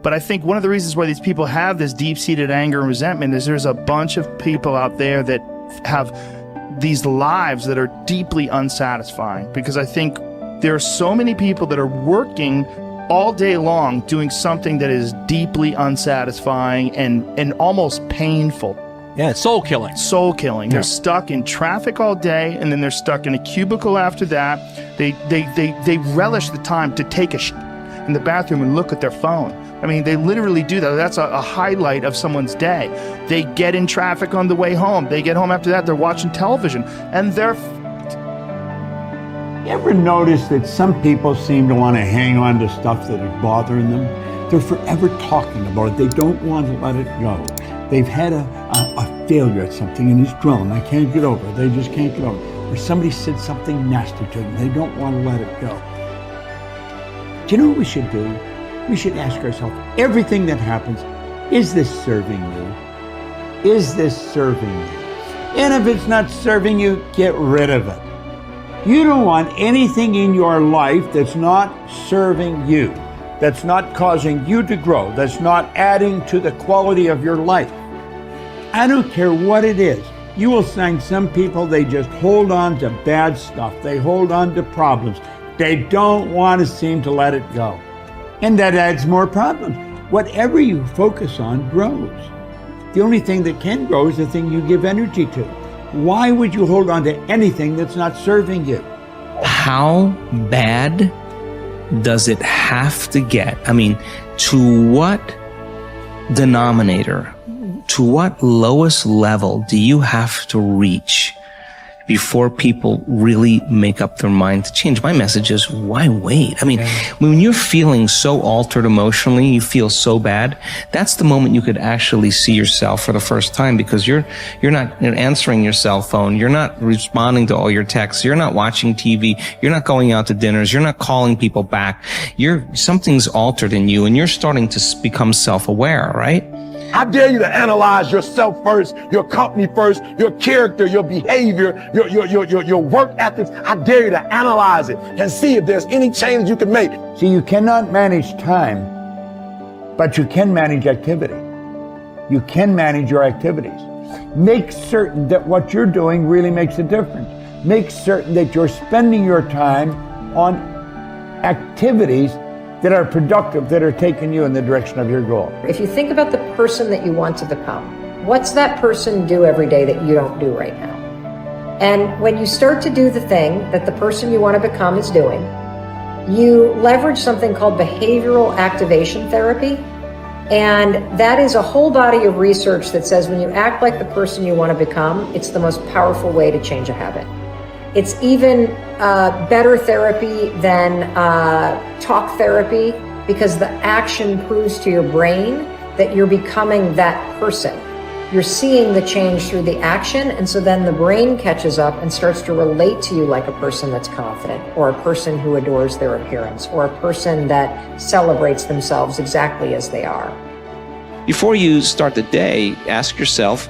But I think one of the reasons why these people have this deep-seated anger and resentment is there's a bunch of people out there that have these lives that are deeply unsatisfying, because I think there are so many people that are working all day long doing something that is deeply unsatisfying and almost painful. Yeah, soul killing. Soul killing. Yeah. They're stuck in traffic all day, and then they're stuck in a cubicle after that. They relish the time to take a shit in the bathroom and look at their phone. I mean, they literally do that. That's a highlight of someone's day. They get in traffic on the way home. They get home after that, they're watching television, and they're You ever notice that some people seem to want to hang on to stuff that is bothering them? They're forever talking about it. They don't want to let it go. They've had a failure at something and it's grown. They can't get over it. They just can't get over it. Or somebody said something nasty to them. They don't want to let it go. Do you know what we should do? We should ask ourselves, everything that happens, is this serving you? Is this serving you? And if it's not serving you, get rid of it. You don't want anything in your life that's not serving you, that's not causing you to grow, that's not adding to the quality of your life. I don't care what it is. You will find some people, they just hold on to bad stuff. They hold on to problems. They don't want to seem to let it go. And that adds more problems. Whatever you focus on grows. The only thing that can grow is the thing you give energy to. Why would you hold on to anything that's not serving you? How bad does it have to get? I mean, to what denominator, to what lowest level do you have to reach before people really make up their mind to change? My message is, why wait? I mean, when you're feeling so altered emotionally, you feel so bad, that's the moment you could actually see yourself for the first time, because you're not answering your cell phone, you're not responding to all your texts, you're not watching TV, you're not going out to dinners, you're not calling people back. Something's altered in you, and you're starting to become self-aware, right? I dare you to analyze yourself first, your company first, your character, your behavior, your work ethics. I dare you to analyze it and see if there's any changes you can make. See, you cannot manage time, but you can manage activity. You can manage your activities. Make certain that what you're doing really makes a difference. Make certain that you're spending your time on activities that are productive, that are taking you in the direction of your goal. If you think about the person that you want to become, what's that person do every day that you don't do right now? And when you start to do the thing that the person you want to become is doing, you leverage something called behavioral activation therapy. And that is a whole body of research that says when you act like the person you want to become, it's the most powerful way to change a habit. It's even better therapy than talk therapy, because the action proves to your brain that you're becoming that person. You're seeing the change through the action, and so then the brain catches up and starts to relate to you like a person that's confident, or a person who adores their appearance, or a person that celebrates themselves exactly as they are. Before you start the day, ask yourself,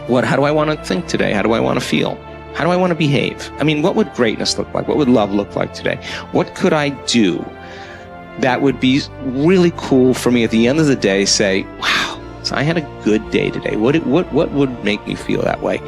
how do I want to think today? How do I want to feel? How do I want to behave? I mean, what would greatness look like? What would love look like today? What could I do that would be really cool for me at the end of the day? Say, wow, so I had a good day today. What would make me feel that way?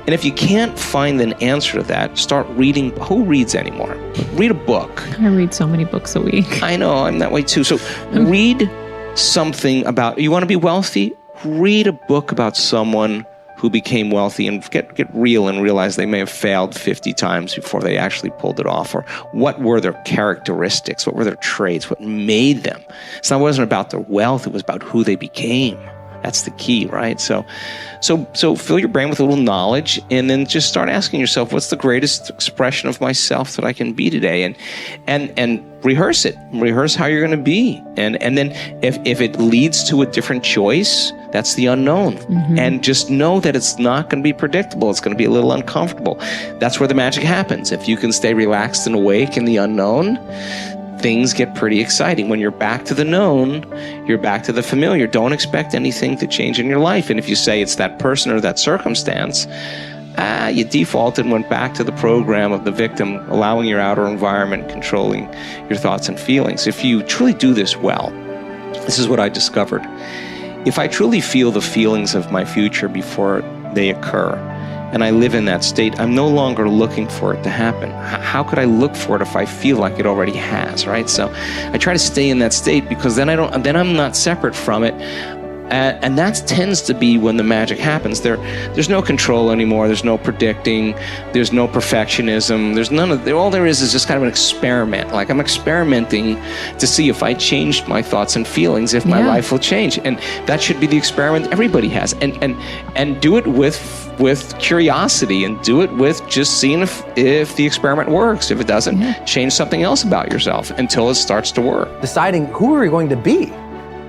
And if you can't find an answer to that, start reading. Who reads anymore? Read a book. I read so many books a week. I know, I'm that way too. So read something about, you want to be wealthy? Read a book about someone who became wealthy, and get real and realize they may have failed 50 times before they actually pulled it off. Or what were their characteristics? What were their traits? What made them? It wasn't about their wealth. It was about who they became. That's the key, right? So fill your brain with a little knowledge, and then just start asking yourself, what's the greatest expression of myself that I can be today? And rehearse it. Rehearse how you're going to be. And then if it leads to a different choice, that's the unknown. Mm-hmm. And just know that it's not going to be predictable. It's going to be a little uncomfortable. That's where the magic happens. If you can stay relaxed and awake in the unknown, things get pretty exciting. When you're back to the known, you're back to the familiar. Don't expect anything to change in your life. And if you say it's that person or that circumstance, you defaulted and went back to the program of the victim, allowing your outer environment controlling your thoughts and feelings. If you truly do this well, This is what I discovered. If I truly feel the feelings of my future before they occur, and I live in that state, I'm no longer looking for it to happen. How could I look for it if I feel like it already has, right? So I try to stay in that state, because then I'm not separate from it. And that tends to be when the magic happens. There's no control anymore. There's no predicting. There's no perfectionism. There's none of. All there is just kind of an experiment. Like, I'm experimenting to see if I changed my thoughts and feelings, if my life will change. And that should be the experiment everybody has. And do it with curiosity, and do it with just seeing if the experiment works. If it doesn't, change something else about yourself until it starts to work. Deciding who are we going to be.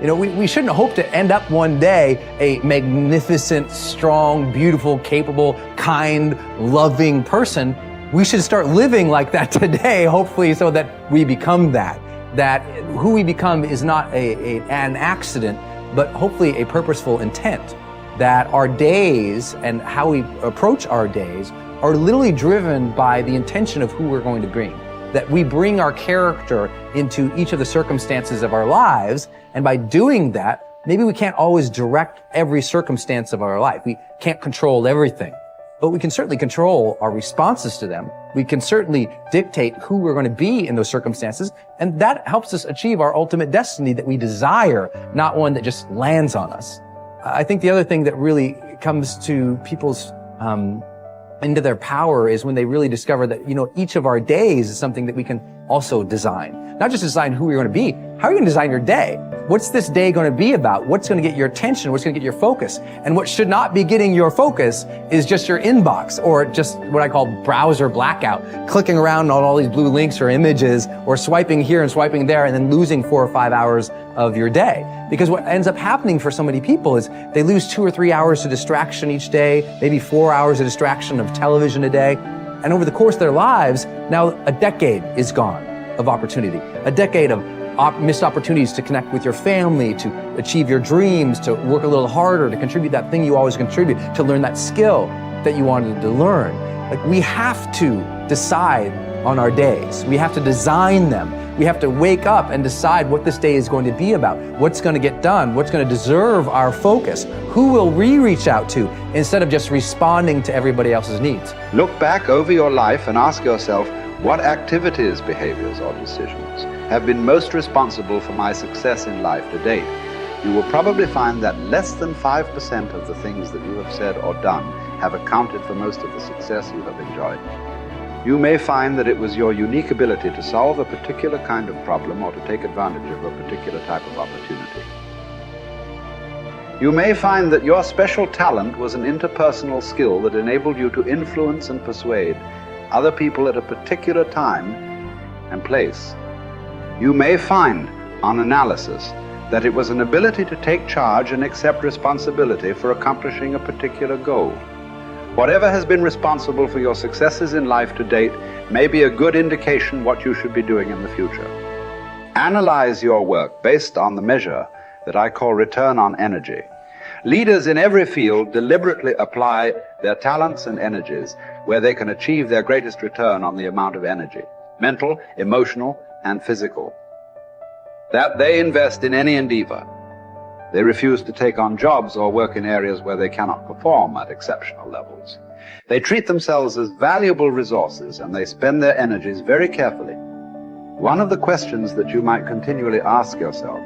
You know, we shouldn't hope to end up one day a magnificent, strong, beautiful, capable, kind, loving person. We should start living like that today, hopefully, so that we become that. That who we become is not an accident, but hopefully a purposeful intent. That our days and how we approach our days are literally driven by the intention of who we're going to bring. That we bring our character into each of the circumstances of our lives, and by doing that, maybe we can't always direct every circumstance of our life. We can't control everything, but we can certainly control our responses to them. We can certainly dictate who we're going to be in those circumstances, and that helps us achieve our ultimate destiny that we desire, not one that just lands on us. I think the other thing that really comes to people's into their power is when they really discover that, you know, each of our days is something that we can also design. Not just design who you're going to be. How are you going to design your day? What's this day going to be about? What's going to get your attention? What's going to get your focus? And what should not be getting your focus is just your inbox, or just what I call browser blackout, clicking around on all these blue links or images, or swiping here and swiping there, and then losing 4 or 5 hours of your day. Because what ends up happening for so many people is they lose 2 or 3 hours to distraction each day, maybe 4 hours of distraction of television a day. And over the course of their lives, now a decade is gone of opportunity, a decade of missed opportunities to connect with your family, to achieve your dreams, to work a little harder, to contribute that thing you always contribute, to learn that skill that you wanted to learn. Like, we have to decide on our days. We have to design them. We have to wake up and decide what this day is going to be about, what's going to get done, what's going to deserve our focus, who will we reach out to, instead of just responding to everybody else's needs. Look back over your life and ask yourself, what activities, behaviors, or decisions have been most responsible for my success in life to date? You will probably find that less than 5% of the things that you have said or done have accounted for most of the success you have enjoyed. You may find that it was your unique ability to solve a particular kind of problem or to take advantage of a particular type of opportunity. You may find that your special talent was an interpersonal skill that enabled you to influence and persuade other people at a particular time and place. You may find, on analysis, that it was an ability to take charge and accept responsibility for accomplishing a particular goal. Whatever has been responsible for your successes in life to date may be a good indication what you should be doing in the future. Analyze your work based on the measure that I call return on energy. Leaders in every field deliberately apply their talents and energies where they can achieve their greatest return on the amount of energy, mental, emotional, and physical, that they invest in any endeavor. They refuse to take on jobs or work in areas where they cannot perform at exceptional levels. They treat themselves as valuable resources, and they spend their energies very carefully. One of the questions that you might continually ask yourself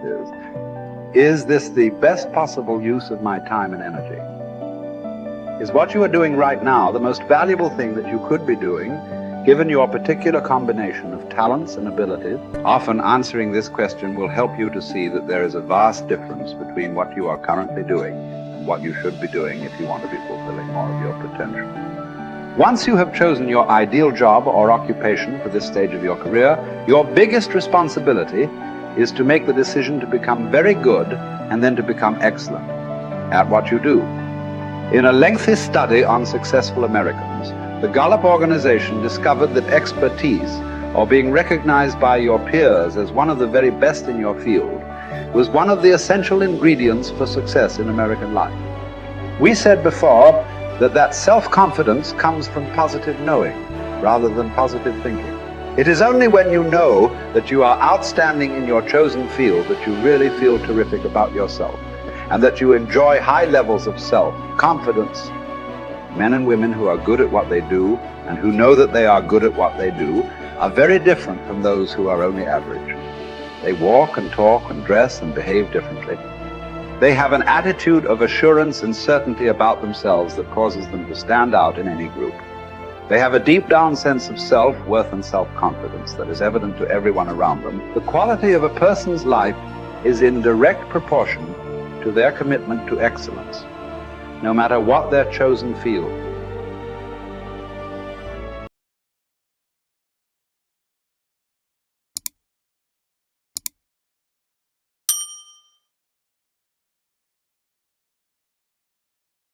is this the best possible use of my time and energy? Is what you are doing right now the most valuable thing that you could be doing, given your particular combination of talents and abilities? Often answering this question will help you to see that there is a vast difference between what you are currently doing and what you should be doing if you want to be fulfilling more of your potential. Once you have chosen your ideal job or occupation for this stage of your career, your biggest responsibility is to make the decision to become very good and then to become excellent at what you do. In a lengthy study on successful Americans, the Gallup organization discovered that expertise, or being recognized by your peers as one of the very best in your field, was one of the essential ingredients for success in American life. We said before that self-confidence comes from positive knowing rather than positive thinking. It is only when you know that you are outstanding in your chosen field that you really feel terrific about yourself, and that you enjoy high levels of self-confidence. Men and women who are good at what they do and who know that they are good at what they do are very different from those who are only average. They walk and talk and dress and behave differently. They have an attitude of assurance and certainty about themselves that causes them to stand out in any group. They have a deep down sense of self-worth and self-confidence that is evident to everyone around them. The quality of a person's life is in direct proportion to their commitment to excellence, no matter what their chosen field.